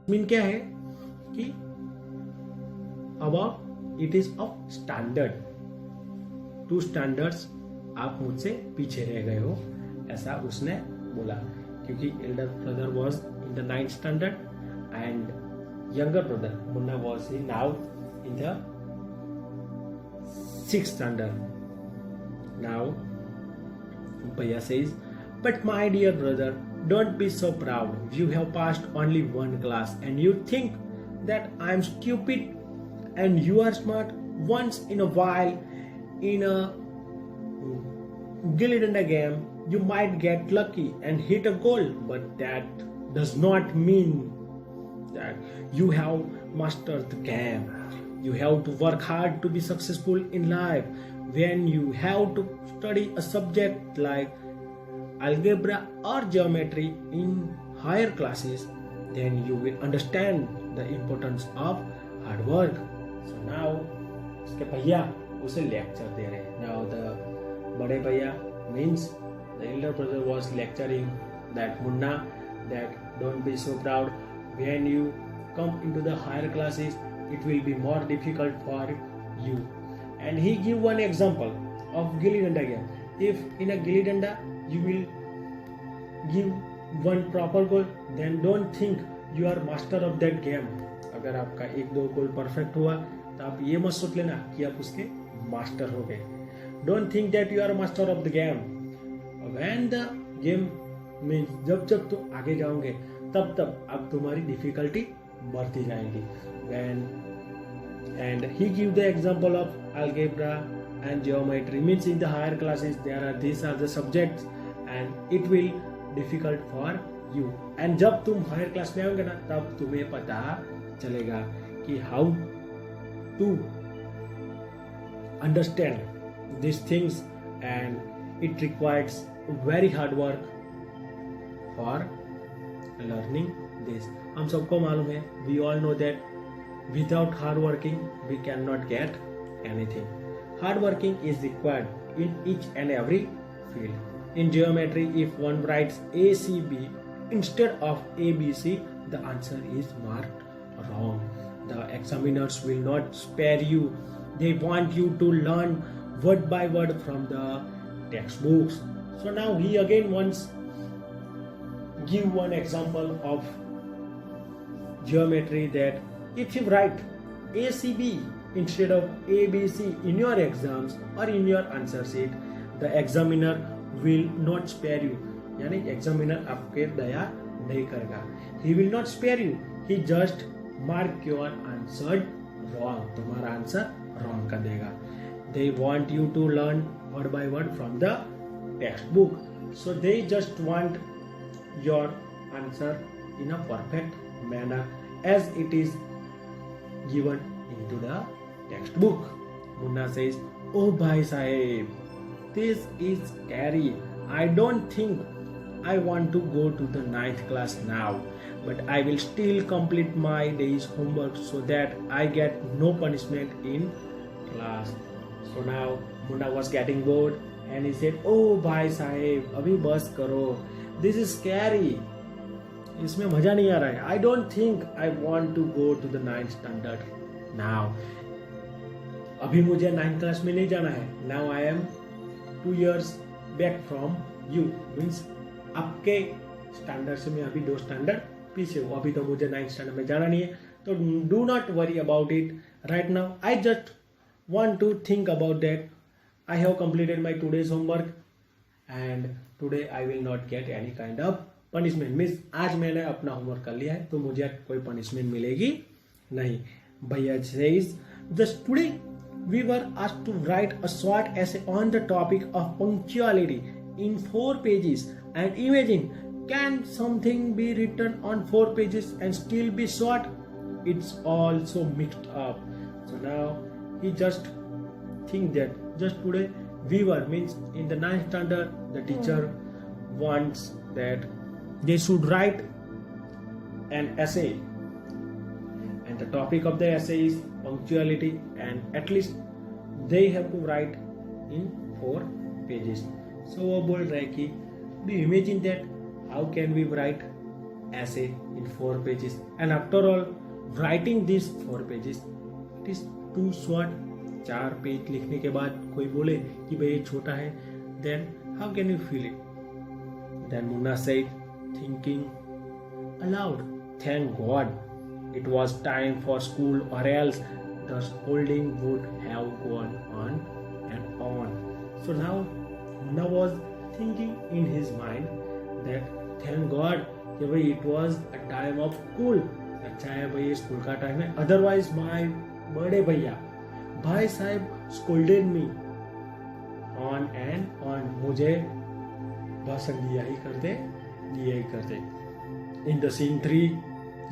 Mean क्या है कि about it is of standard, 2 standards आप मुझसे पीछे रह गए हो, ऐसा उसने बोला। क्योंकि Elder brother was in the 9th standard and younger brother Munna was now in the 6th standard. Now Bhaiya says, but my dear brother, don't be so proud. You have passed only 1 class and you think that I am stupid and you are smart. Once in a while in a gilly danda game you might get lucky and hit a goal, but that does not mean that you have mastered the game. You have to work hard to be successful in life. When you have to study a subject like algebra or geometry in higher classes, then you will understand the importance of hard work. So now उसके भैया उसे lecture दे रहे हैं. Now the बड़े भैया means the elder brother was lecturing that Munna that don't be so proud. When you come into the higher classes, it will be more difficult for you. And he give one example of gilli danda game. If in a gilli danda you will give one proper goal, then don't think you are master of that game. अगर आपका 1-2 गोल perfect हुआ तो आप ये मत सोच लेना कि आप उसके मास्टर हो गए. Don't think that you are a master of the game. When the game means जब तुम आगे जाओगे तब अब तुम्हारी डिफिकल्टी बढ़ती जाएगी. And he give the example of algebra and geometry, means in the higher classes these are the subjects and it will difficult for you. And जब तुम higher class में आओगे ना तब तुम्हें पता चलेगा कि how to understand these things, and it requires very hard work for learning this. हम सबको मालूम है, we all know that without hard working we cannot get anything. Hard working is required in each and every field. In geometry, if one writes ACB instead of ABC, the answer is marked wrong. The examiners will not spare you. They want you to learn word by word from the textbooks. So now he again wants give one example of geometry, that if you write ACB instead of ABC in your exams or in your answer sheet, the examiner will not spare you. यानी examiner आपके दया नहीं करेगा. He will not spare you. He just mark your answer wrong. तुम्हारा answer wrong कर देगा. They want you to learn word by word from the textbook. So they just want your answer in a perfect manner as it is given into the textbook. Munna says, oh bhai sahib, this is scary. I don't think I want to go to the 9th class now, but I will still complete my day's homework so that I get no punishment in class. So now Munna was getting bored and he said, oh bhai sahib, abhi bas karo. This is scary. इसमें मजा नहीं आ रहा है. I don't think I want to go to the 9th standard now. अभी मुझे 9th class में नहीं जाना है. Now I am 2 years back from you. Means आपके स्टैंडर्ड से मैं अभी 2 स्टैंडर्ड पीछे हूँ. अभी तो मुझे 9th स्टैंडर्ड में जाना नहीं है. तो do not worry about it right now. I just want to think about that. I have completed my today's homework and today I will not get any kind of punishment. Means आज मैंने अपना homework कर लिया है तो मुझे कोई punishment मिलेगी नहीं. भैया says, just today we were asked to write a short essay on the topic of punctuality in 4 pages, and imagine, can something be written on 4 pages and still be short? It's all so mixed up. So now he just think that just today we were, means in the 9th standard the teacher wants that they should write an essay, and the topic of the essay is punctuality, and at least they have to write in 4 pages. So वो बोल रहे कि do you imagine that how can we write essay in 4 pages. And after all, writing these 4 pages, it is too short. 4 page लिखने के बाद कोई बोले कि भाई ये छोटा है, then how can you feel it? Then Munna said, thinking aloud, thank God it was time for school, or else the scolding would have gone on and on. So now Munna was thinking in his mind that thank God कि भाई it was a time of school. अच्छा है भाई ये school का time है, otherwise my बड़े भैया भाई साहब scolded me on and on. मुझे भाषण दिया ही करते. In the scene 3,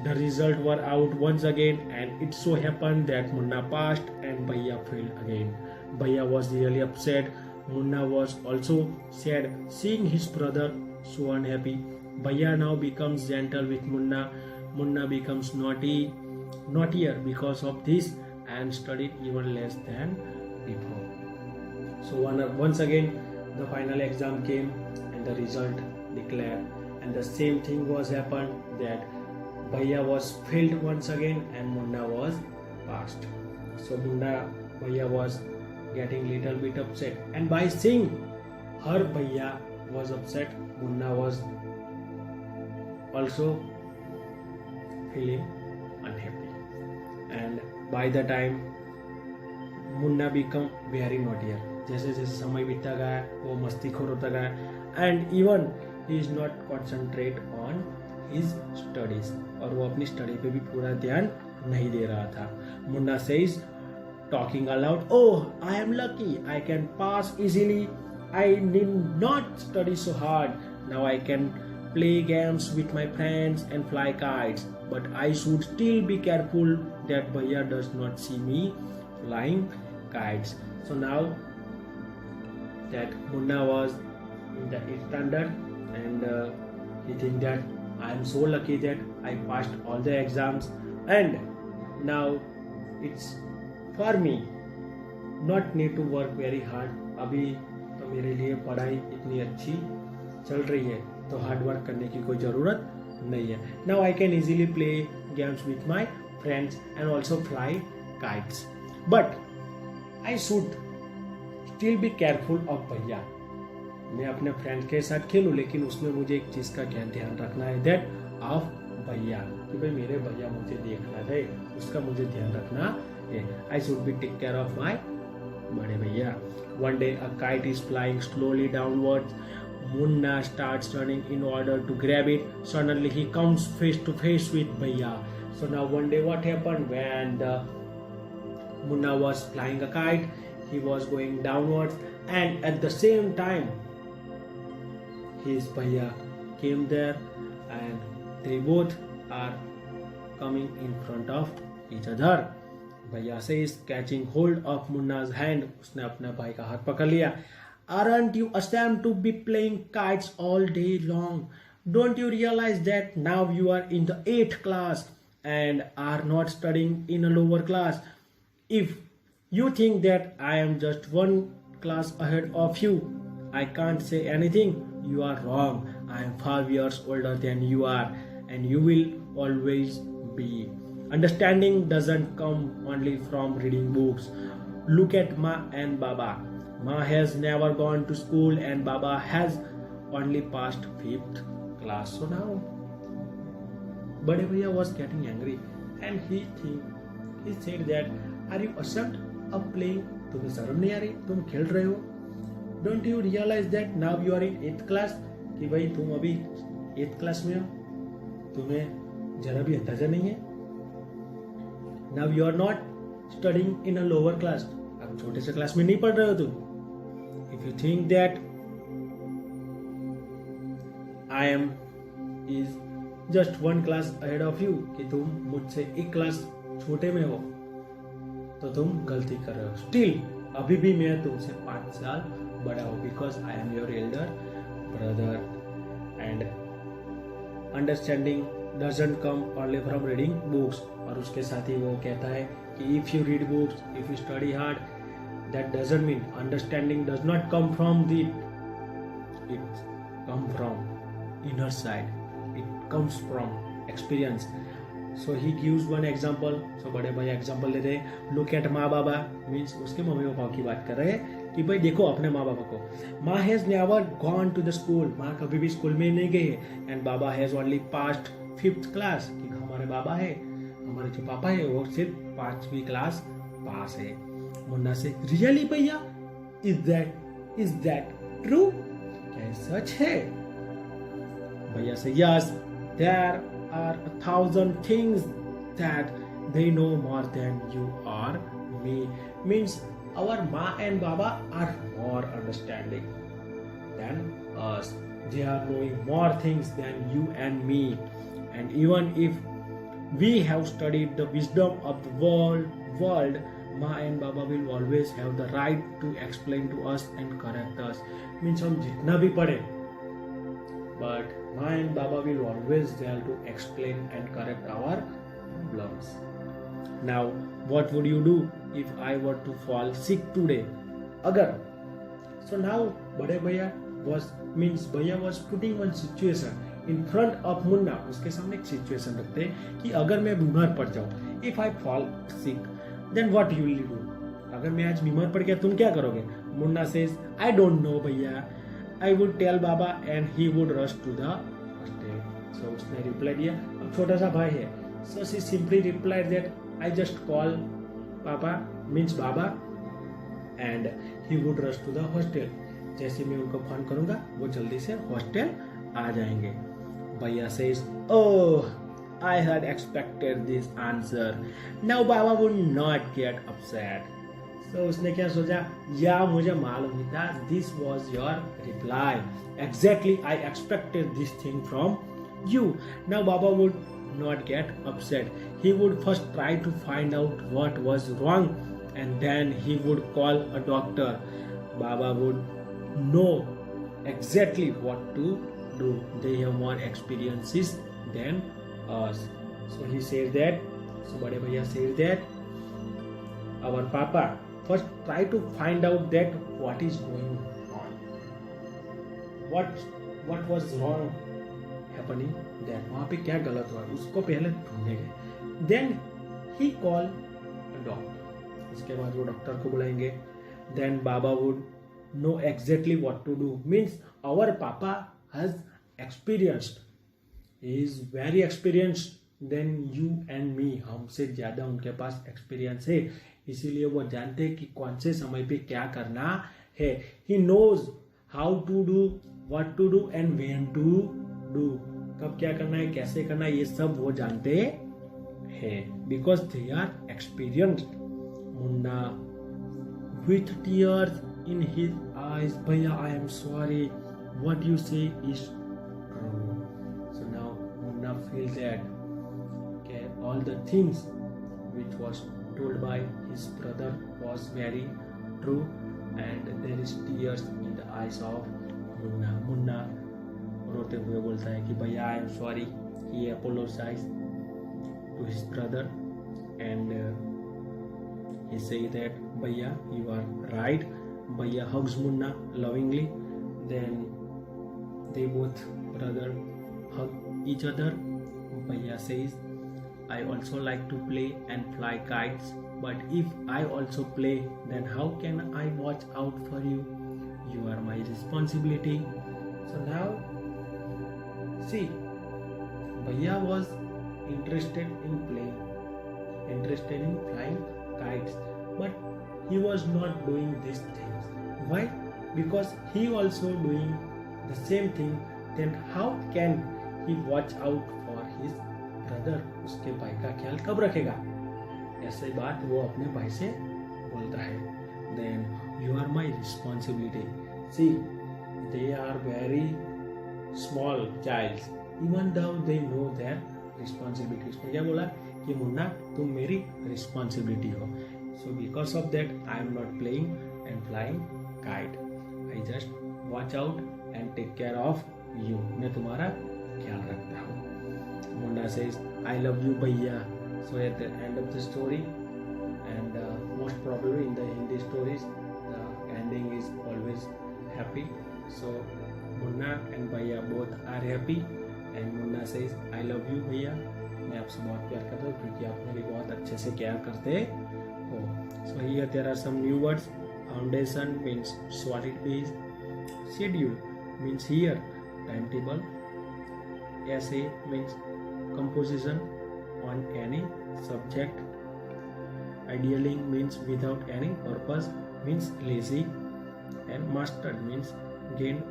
the result were out once again, and it so happened that Munna passed and Bhaiya failed again. Bhaiya was really upset. Munna was also sad seeing his brother so unhappy. Bhaiya now becomes gentle with Munna. Munna becomes naughtier because of this and studied even less than before. So once again the final exam came and the result declared, and the same thing was happened that Bhaiya was failed once again and Munna was passed. So Bhaiya was getting little bit upset, and by seeing her Bhaiya was upset, Munna was also feeling unhappy. And by the time Munna become very naughtier, जैसे जैसे समय बीतता गया वो मस्तीखोर होता गया, and even he is not concentrate on his studies, और वो अपनी स्टडी पे भी पूरा ध्यान नहीं दे रहा था. Munna says, talking aloud, oh, I am lucky, I can pass easily, I need not study so hard, now I can play games with my friends and fly kites, but I should still be careful that Bhaiya does not see me flying kites. So now that Munna was in the 8th standard, and he think that I am so lucky that I passed all the exams, and now it's for me not need to work very hard. अभी तो मेरे लिए पढ़ाई इतनी अच्छी चल रही है तो हार्ड वर्क करने की कोई ज़रूरत नहीं है. Now I can easily play games with my friends and also fly kites, but I should still be careful of भैया. मैं अपने फ्रेंड के साथ खेलूं, लेकिन उसमें मुझे एक चीज़ का क्या ध्यान रखना है, दैट ऑफ भैया, कि भाई मेरे भैया मुझे देख रहे थे, उसका मुझे ध्यान रखना है. I should be take care of my बड़े भैया. One day a kite is flying slowly downwards. Munna starts running in order to grab it. Suddenly he comes face to face with Bhaiya. So now one day what happened, when Munna was flying a kite, he was going downwards, and at the same time his Bhaiya came there, and they both are coming in front of each other. Bhaiya says, catching hold of Munna's hand, उसने अपने भाई का हाथ पकड़ लिया. Aren't you ashamed to be playing kites all day long? Don't you realize that now you are in the 8th class and are not studying in a lower class? If you think that I am just one class ahead of you, I can't say anything. You are wrong. I am 5 years older than you are, and you will always be. Understanding doesn't come only from reading books. Look at Ma and Baba. Ma has never gone to school and Baba has only passed 5th class. So now Bade Bhaiya was getting angry, and he said that, are you ashamed of playing? तुम्हें शर्म नहीं आ रही? तुम खेल रहे हो? Don't you realize that now you are in 8th class? कि भाई तुम अभी 8th class में हो, तुम्हें जरा भी अंदाजा नहीं है. Now you are not studying in a lower class. अब छोटे से क्लास में नहीं पढ़ रहे हो तुम. If you think that I am is just one class ahead of you, कि तुम मुझसे एक क्लास छोटे में हो, तो तुम गलती कर रहे हो. Still अभी भी मैं तुमसे 5 साल बड़ा हूँ, because I am your elder brother. And understanding doesn't come only from reading books. और उसके साथ ही वो कहता है कि if you read books, if you study hard, that doesn't mean understanding does not come from it come from inner side. It comes from experience. So he gives one example. So बड़े भाई example ले रहे हैं, look at माँ बाबा, means उसके mummy papa की बात कर रहे हैं कि भाई देखो अपने माँ बाबा को. माँ has never gone to the school, माँ कभी भी स्कूल में नहीं गई है. एंड बाबा has only passed 5th class, कि हमारे बाबा है, हमारे जो पापा है वो सिर्फ 5वीं क्लास पास है. मुन्ना से रियली भैया, इज दैट ट्रू, क्या ये सच है? भैया से yes, there are 1,000 things that they know more than you or me. Means our ma and baba are more understanding than us. They are knowing more things than you and me. And even if we have studied the wisdom of the world, ma and baba will always have the right to explain to us and correct us. Means हम जितना भी पढ़े, but Ma and Baba will always there to explain and correct our problems. Now, what would you do if I were to fall sick today? अगर, so now बड़े भैया भैया was putting one situation in front of Munna. उसके सामने एक situation रखते हैं कि अगर मैं बीमार पड़ जाऊँ, if I fall sick, then what you will do? अगर मैं आज बीमार पड़ गया तुम क्या करोगे? Munna says, I don't know भैया. I would tell Baba and he would rush to the hostel. So उसने reply दिया, अब छोटा सा भाई है. So she simply replied that I just call Papa means Baba and he would rush to the hostel. जैसे मैं उनको फोन करूँगा वो जल्दी से हॉस्टल आ जाएंगे. भैया says, oh, I had expected this answer. Now Baba would not get upset. तो उसने क्या सोचा, या मुझे मालूम ही था, this was your reply, exactly I expected this thing from you. Now Baba would not get upset, he would first try to find out what was wrong and then he would call a doctor. Baba would know exactly what to do, they have more experiences than us. So he said that, so bade bhaiya said that our papa first try to find out that what is going on, what was wrong happening there, वहाँ पे क्या गलत हुआ उसको पहले ढूंढने गए. then he called a doctor, उसके बाद वो डॉक्टर को बुलाएंगे. then Baba would know exactly what to do. means our papa has experienced, he is very experienced than you and me, हमसे ज्यादा उनके पास एक्सपीरियंस है, इसीलिए वो जानते हैं कि कौन से समय पे क्या करना है. He knows how to do, what to do and when to do, कब क्या करना है, कैसे करना है, ये सब वो जानते हैं because they are experienced. Munna with tears in his eyes, bhaiya I am sorry, what you say is true. So now Munna feel that all the things which was told by his brother was very true and there is tears in the eyes of Munna. Munna रोते हुए बोलता है कि भैया I am sorry. he apologized to his brother and he say that भैया you are right. भैया hugs Munna lovingly. then they both brother hug each other. भैया says, I also like to play and fly kites, but if I also play, then how can I watch out for you? You are my responsibility. So now, see, Bhaiya was interested in playing, interested in flying kites, but he was not doing these things. Why? Because he also doing the same thing. Then how can he watch out for his brother, उसके भाई का ख्याल कब रखेगा? ऐसे बात वो अपने भाई से बोलता है. Then you are my responsibility. See they are very small childs even though they no their responsibility. उसने क्या बोला कि मुन्ना तुम मेरी रिस्पॉन्सिबिलिटी हो. So because of that I am not playing and flying kite, I just watch out and take care of you. मैं तुम्हारा ख्याल रखता हूँ. Munna says, I love you, Bhaiya. So at the end of the story, and most probably in the Hindi stories, the ending is always happy. So Munna and Bhaiya both are happy, and Munna says I love you भैया, मैं आपसे बहुत प्यार करता हूँ क्योंकि आप मेरी बहुत अच्छे से केयर करते हो. So here there are some new words. Foundation means solid base. Schedule means here timetable. essay means composition on any subject. Idealing means without any purpose, means lazy. And mastered means gain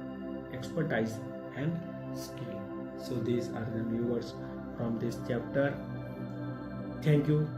expertise and skill. So these are the new words from this chapter. Thank you.